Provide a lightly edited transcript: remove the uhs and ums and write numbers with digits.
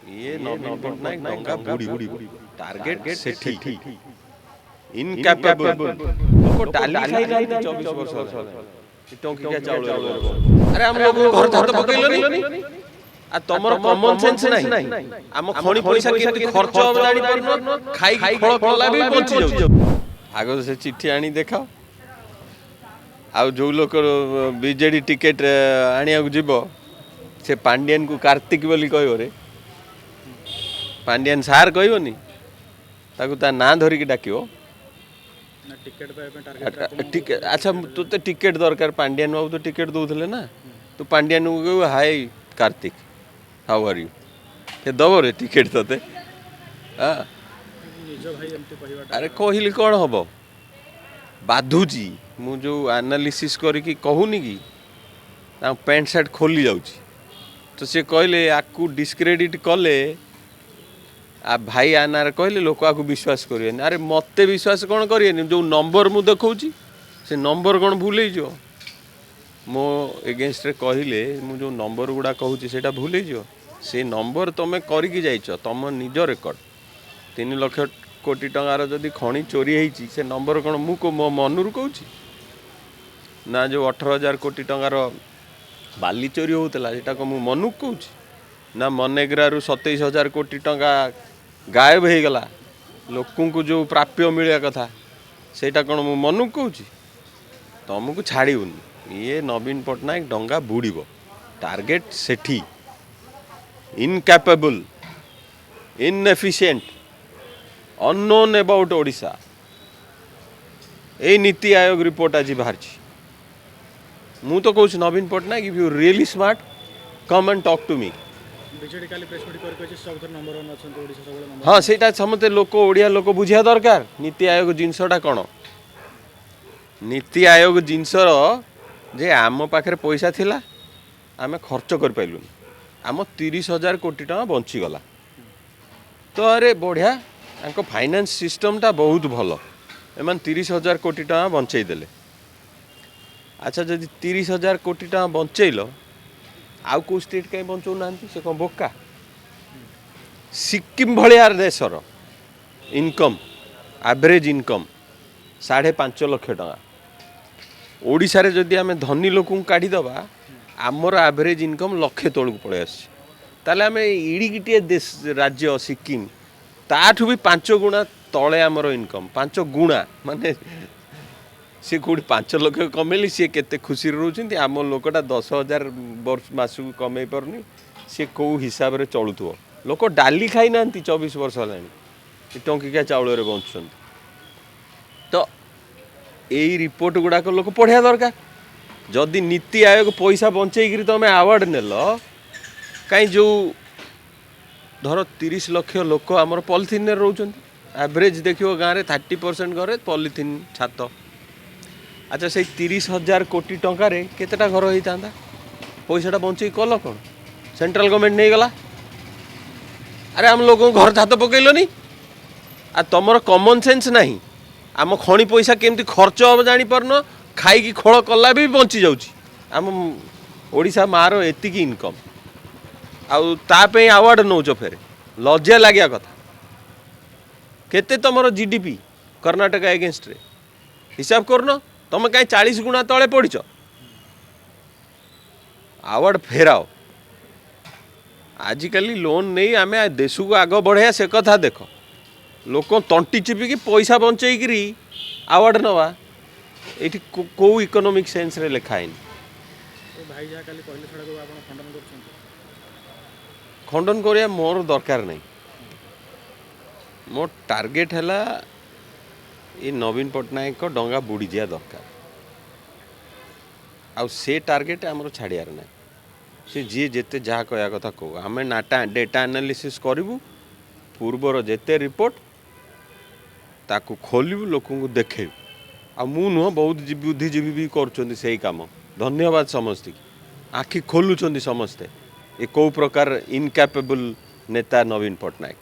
ये नवीन पट्टनायक डंगा बुड़ी टार्गेट सेठी इनकैपेबल लोग डाली खाई नहीं 24 वर्ष टंकिया चाउल अरे हम लोग घर हाथ पकेलनी आ तमर कॉमन सेंस नहीं हम खणी पैसा केति खर्च हो जानि परनो खाई खळ कला भी बंची जाउ आगो से चिट्ठी आनी देखाओ आ जो लोक बीजेडी टिकेट आनिया जीवो से पांडियन को कार्तिक बोली कहबो रे पांडियन सार कहबोनी ताकू ता ना धरिकी डाकियो टिकेट अच्छा तो टिकेट दरकार पांडियन बाबू तो टिकेट दौले ना तू पांडियन को कहू हाय कार्तिक हाउ आर यू के दब रे टिकेट तोते अरे कहली कौन हम बाधुची मु जो एनालिसिस करके कहूनी कि पैंट सार्ट खोली जाऊँ तो सी कहले आपको डिस्क्रेडिट कले आ भाई आनार कहले लोक आपको विश्वास करें अरे मत विश्वास कौन करें जो नंबर मु देखी से नंबर कौन भूल हो मो एगेन्स्ट कहले मु जो नंबर गुड़ा कहूँ से भूल हो से नंबर तुम करके जाइच तुम निज रेकर्ड 3 लाख कोटी टंकार जदि खणी चोरी होती से नंबर कौन मु मो मनरू कहूँ ना जो 18,000 कोटी टंकार बाली चोरी होता है मु मनु कहूँ ना मनरेगारू 27,000 कोटी टंका गायब हो गला लोक जो प्राप्य मिलवा कथा सेटा कौन मु मनु कहूँ तुमको छाड़ूनी ये नवीन पट्टनायक डंगा बुड़ब टार्गेट सेठी incapable inefficient unknown about Odisha ए नीति आयोग रिपोर्ट आज बाहर मु तो कहूँ Naveen Patnaik if you really smart come and talk to me हाँ से समस्ते लोक ओडिया लोक बुझा दरकार नीति आयोग जिनसटा कौन नीति आयोग जिनसर जे आम पाखे पैसा थिला आम खर्च कर पाइलुनी आम 30,000 कोटी टका बंचीगला तो अरे बढ़िया फाइनेंस सिस्टमटा बहुत भल एम 30,000 कोटी टका बंचेदेले अच्छा जदि 30,000 कोटी टका बंचेल आउ को स्टेट कहीं बचाऊ ना से कौन बोका सिक्किम भाया देशर इनकम एवरेज इनकम 5.5 लाख टका ओडिशा रे जदि आम धनी लोक काढ़ीदबा आमर एवरेज इनकम लक्षे तौक पड़े आम इड़ीगिटे देश राज्य सिक्किम ताठू भी 5 गुणा तले आमर इनकम 5 गुणा माने सी कौट 5 लाख कमेली सी केते खुशी रोच आम लोकटा 10,000 वर्ष मासक कमे पारनी सी कौ हिसाब से चलुव लोक डाली खाई ना 24 वर्ष है टंकिया चाउल बंचुं तो यही रिपोर्ट गुड़ाक लोक पढ़ा दरकार जदि नीति आयोग पैसा बंचेक तुम आवार्ड नेल कहीं जो धर 30 लाख लोक आमर पॉलिथिन रोच एवरेज देखिए गाँव में 30% घरे पॉलिथिन छात अच्छा से 30,000 कोटी टंकार केतेटा घर होता पैसाटा बंचे कल कौन सेंट्रल गवर्नमेंट नहीं गला अरे आम लोग घर छात पकेलनी आ तुम कॉमन सेंस नहीं आम खणी पैसा केमती खर्च हम जापर खाई खोल कला भी बंची जाऊँगी आम ओडिशा मार एति इनकम आउे आवार्ड नौच फेर लज्जा लगे कथा केते तुम जीडीपी कर्नाटक एगेन्स्ट रे हिसाब करन तुम कहीं 40 गुणा तले पड़च आवार्ड फेराओ आजिकल लोन नहीं आम देश को आग बढ़ाया से कथा देख लोक तंटी चिपिकी पैसा बंचेकरी आवार्ड नवा ये कौ इकोनॉमिक सेंस रे लिखा है खंडन करिया मोर दरकार नहीं मोर टार्गेट है ये नवीन पट्टनायक को डंगा बुड़ी जा दरकार आउ से टार्गेट आमर छाड़ियार ना से जी जेते जहाँ कह कथा कह आम डेटा एनालिसिस करूँ पूर्वर जेते रिपोर्ट ताकू खोलू लोक देखेबू आ मु नुह बहुत बुद्धिजीवी भी कर काम धन्यवाद समस्त आखि खोलुंट समस्ते ये कौ प्रकार इनकैपेबल नेता नवीन पट्टनायक।